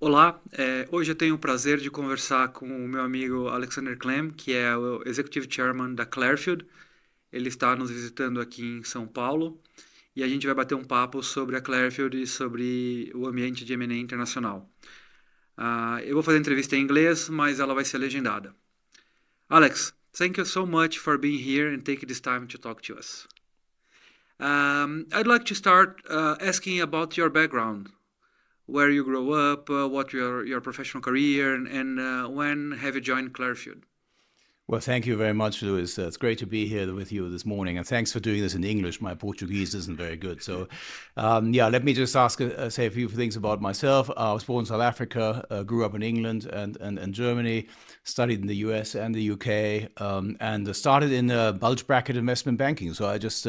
Olá, hoje eu tenho o prazer de conversar com o meu amigo Alex Klemm, que é o Executive Chairman da Clairfield. Ele está nos visitando aqui em São Paulo e a gente vai bater um papo sobre a Clairfield e sobre o ambiente de M&A internacional. Eu vou fazer a entrevista em inglês, mas ela vai ser legendada. Alex, thank you so much for being here and taking this time to talk to us. I'd like to start asking about your background. Where you grow up, what your professional career, and when have you joined Clairfield? Well, thank you very much, Luis. It's great to be here with you this morning, and thanks for doing this in English. My Portuguese isn't very good, so let me just say a few things about myself. I was born in South Africa, grew up in England and Germany, studied in the US and the UK, and started in bulge bracket investment banking. So I just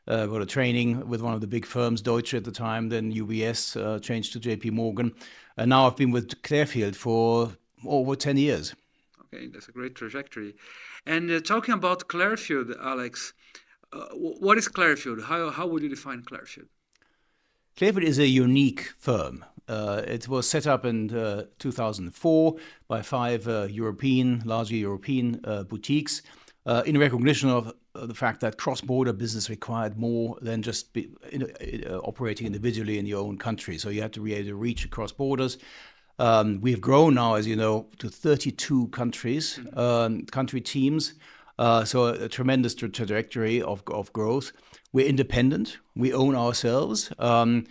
got a training with one of the big firms, Deutsche at the time, then UBS, changed to JP Morgan, and now I've been with Claifield for over 10 years. Okay, that's a great trajectory. And talking about Clairfield, Alex, what is Clairfield? How would you define Clairfield? Claifield is a unique firm. It was set up in 2004 by five largely European boutiques in recognition of the fact that cross-border business required more than just operating individually in your own country. So you had to be able to reach across borders. We've grown now, as you know, to 32 countries, country teams. So a tremendous trajectory of growth. We're independent. We own ourselves. And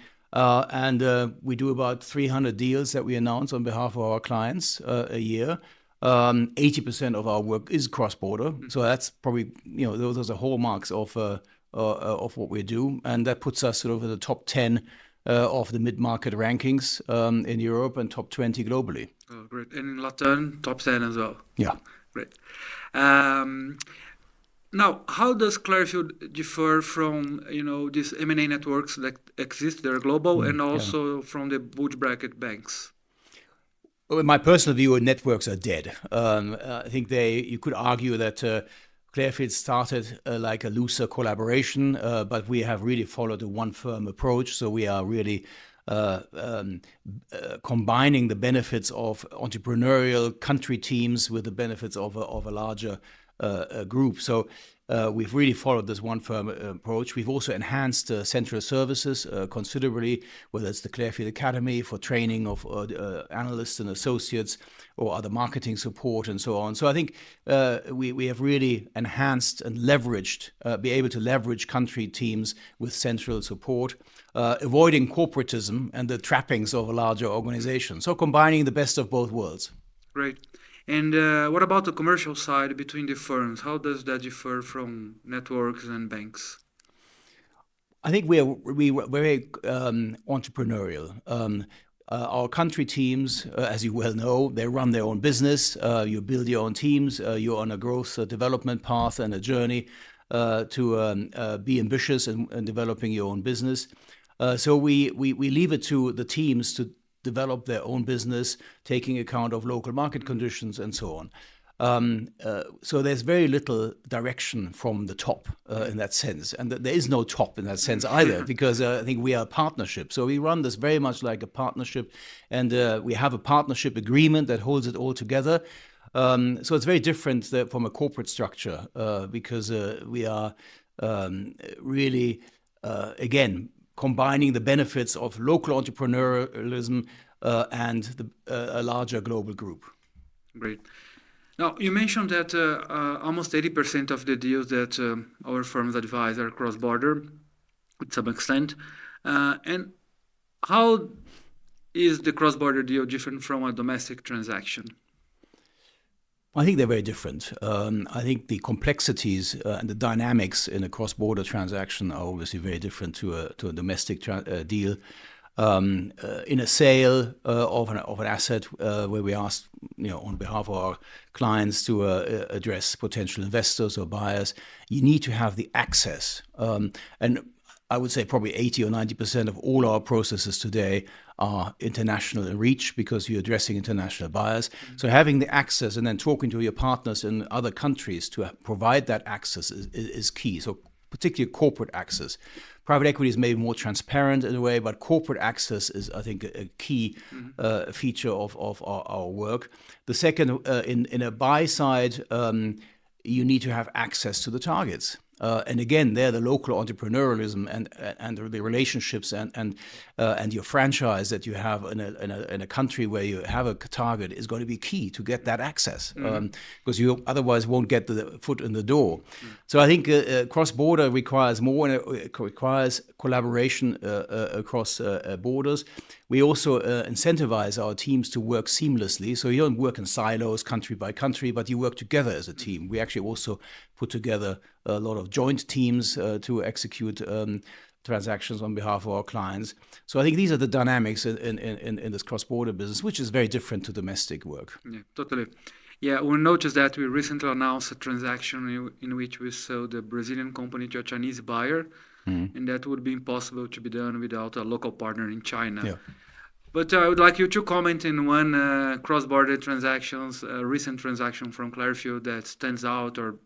we do about 300 deals that we announce on behalf of our clients a year. 80% of our work is cross-border. So that's probably, those are the hallmarks of what we do. And that puts us sort of in the top 10 of the mid-market rankings in Europe and top 20 globally. Oh, great. And in Latin, top 10 as well. Yeah. Great. Now, how does Clairfield differ from, these M&A networks that exist, they're global, and also from the bulge bracket banks? Well, in my personal view, networks are dead. I think you could argue that Clairfield started like a looser collaboration, but we have really followed a one-firm approach. So we are really combining the benefits of entrepreneurial country teams with the benefits of a larger group. So we've really followed this one-firm approach. We've also enhanced central services considerably, whether it's the Clairfield Academy for training of analysts and associates or other marketing support and so on. So I think we have really enhanced and be able to leverage country teams with central support, avoiding corporatism and the trappings of a larger organization. So combining the best of both worlds. Great. And what about the commercial side between the firms? How does that differ from networks and banks? I think we're very entrepreneurial. Our country teams, as you well know, they run their own business. You build your own teams. You're on a growth development path and a journey to be ambitious in developing your own business. So we leave it to the teams to develop their own business, taking account of local market conditions and so on. So there's very little direction from the top in that sense. And there is no top in that sense either, because I think we are a partnership. So we run this very much like a partnership, and we have a partnership agreement that holds it all together. So it's very different from a corporate structure because we are really, again, combining the benefits of local entrepreneurialism and a larger global group. Great. Now, you mentioned that almost 80% of the deals that our firms advise are cross-border to some extent. And how is the cross-border deal different from a domestic transaction? I think they're very different. I think the complexities and the dynamics in a cross-border transaction are obviously very different to a domestic deal. In a sale of an asset where we ask, on behalf of our clients to address potential investors or buyers, you need to have the access. And I would say probably 80 or 90% of all our processes today are international in reach because you're addressing international buyers. Mm-hmm. So having the access and then talking to your partners in other countries to provide that access is key. So particularly corporate access. Private equity is maybe more transparent in a way, but corporate access is, I think, a key feature of our work. The second, in a buy side, you need to have access to the targets. And again, there the local entrepreneurialism and the relationships and your franchise that you have in a country where you have a target is going to be key to get that access, because you otherwise won't get the foot in the door. So I think cross-border requires more, and it requires collaboration across borders. We also incentivize our teams to work seamlessly. So you don't work in silos, country by country, but you work together as a team. We actually also put together a lot of joint teams to execute transactions on behalf of our clients. So I think these are the dynamics in this cross-border business, which is very different to domestic work. Yeah, totally. Yeah, we noticed that we recently announced a transaction in which we sold a Brazilian company to a Chinese buyer, and that would be impossible to be done without a local partner in China. Yeah. But I would like you to comment in one cross-border transactions, recent transaction from Clairfield that stands out or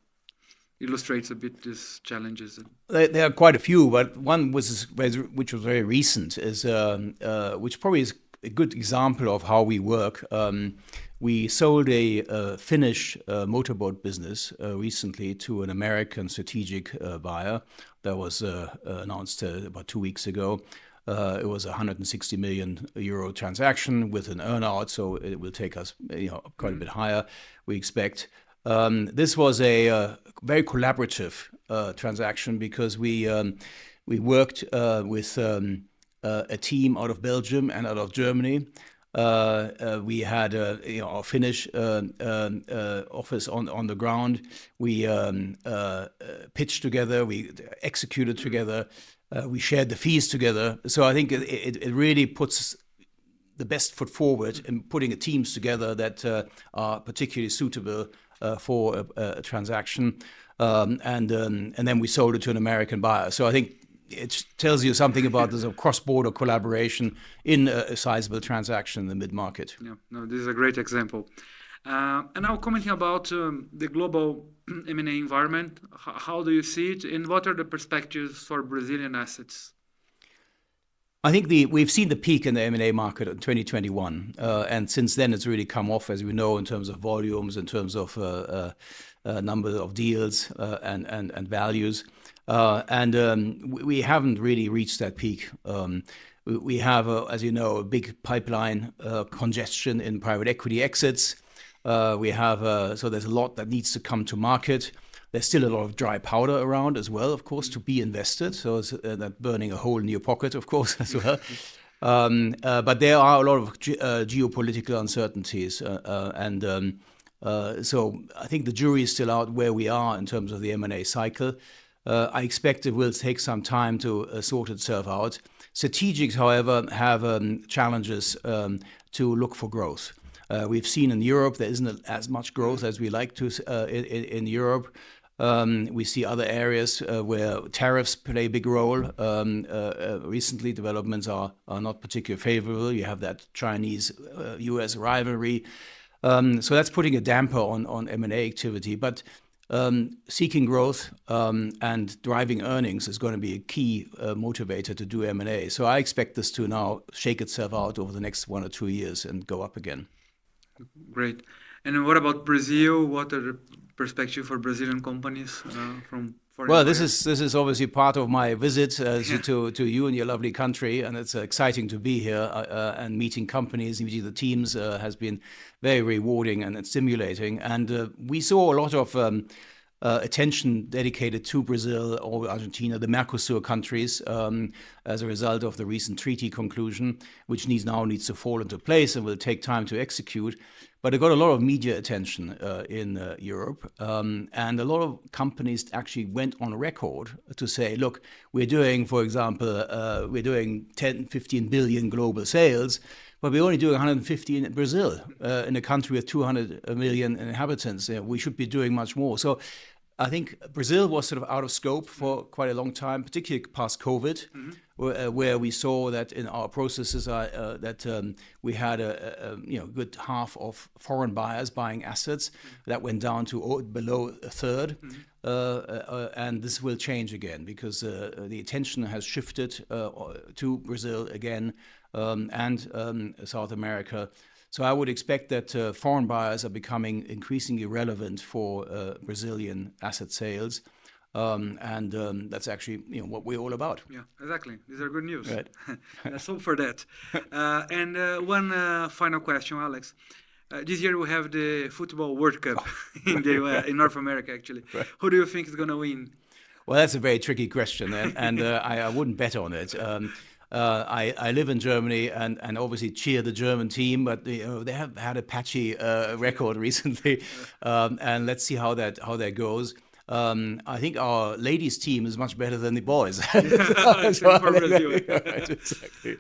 illustrates a bit these challenges. There are quite a few, but one which was very recent, is which probably is a good example of how we work. We sold a Finnish motorboat business recently to an American strategic buyer. That was announced about 2 weeks ago. It was a 160 million euro transaction with an earnout, so it will take us, quite a bit higher, we expect. This was a very collaborative transaction because we worked with a team out of Belgium and out of Germany. We had our Finnish office on the ground. We pitched together. We executed together. We shared the fees together. So I think it really puts the best foot forward in putting teams together that are particularly suitable for a transaction. And then we sold it to an American buyer. So I think it tells you something about this cross-border collaboration in a sizable transaction in the mid-market. Yeah, no, this is a great example. And now commenting about the global M&A environment, how do you see it, and what are the perspectives for Brazilian assets? I think we've seen the peak in the M&A market in 2021, and since then it's really come off, as we know, in terms of volumes, in terms of number of deals and values. We haven't really reached that peak. We have, as you know, a big pipeline congestion in private equity exits. We have so there's a lot that needs to come to market. There's still a lot of dry powder around as well, of course, to be invested. So it's that burning a hole in your pocket, of course, as well. But there are a lot of geopolitical uncertainties, so I think the jury is still out where we are in terms of the M&A cycle. I expect it will take some time to sort itself out. Strategics, however, have challenges to look for growth. We've seen in Europe there isn't as much growth as we like to in Europe. We see other areas where tariffs play a big role. Recently, developments are not particularly favorable. You have that Chinese-US rivalry. So that's putting a damper on M&A activity. But seeking growth and driving earnings is going to be a key motivator to do M&A. So I expect this to now shake itself out over the next 1 or 2 years and go up again. Great. And what about Brazil? What are the perspectives for Brazilian companies from foreign buyers? This is obviously part of my visit to you and your lovely country, and it's exciting to be here and meeting companies, meeting the teams has been very rewarding and stimulating. And we saw a lot of attention dedicated to Brazil or Argentina, the Mercosur countries, as a result of the recent treaty conclusion, which now needs to fall into place and will take time to execute. But it got a lot of media attention in Europe, and a lot of companies actually went on record to say, look, we're doing, for example, 10, 15 billion global sales, but we're only doing 150 in Brazil, in a country with 200 million inhabitants. We should be doing much more. So I think Brazil was sort of out of scope for quite a long time, particularly past COVID, where we saw that in our processes that we had a good half of foreign buyers buying assets. That went down to below a third, and this will change again because the attention has shifted to Brazil again and South America. So I would expect that foreign buyers are becoming increasingly relevant for Brazilian asset sales, and that's actually what we're all about. Yeah, exactly. These are good news. Right. Let's hope for that. And one final question, Alex. This year we have the Football World Cup in North America, actually. Right. Who do you think is going to win? Well, that's a very tricky question, and I wouldn't bet on it. I live in Germany and obviously cheer the German team, but they have had a patchy record recently, and let's see how that goes. I think our ladies' team is much better than the boys. For Brazil. Right, exactly.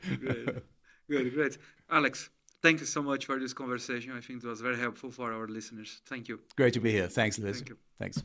Great. Alex, thank you so much for this conversation. I think it was very helpful for our listeners. Thank you. Great to be here. Thanks, Liz. Thank you. Thanks.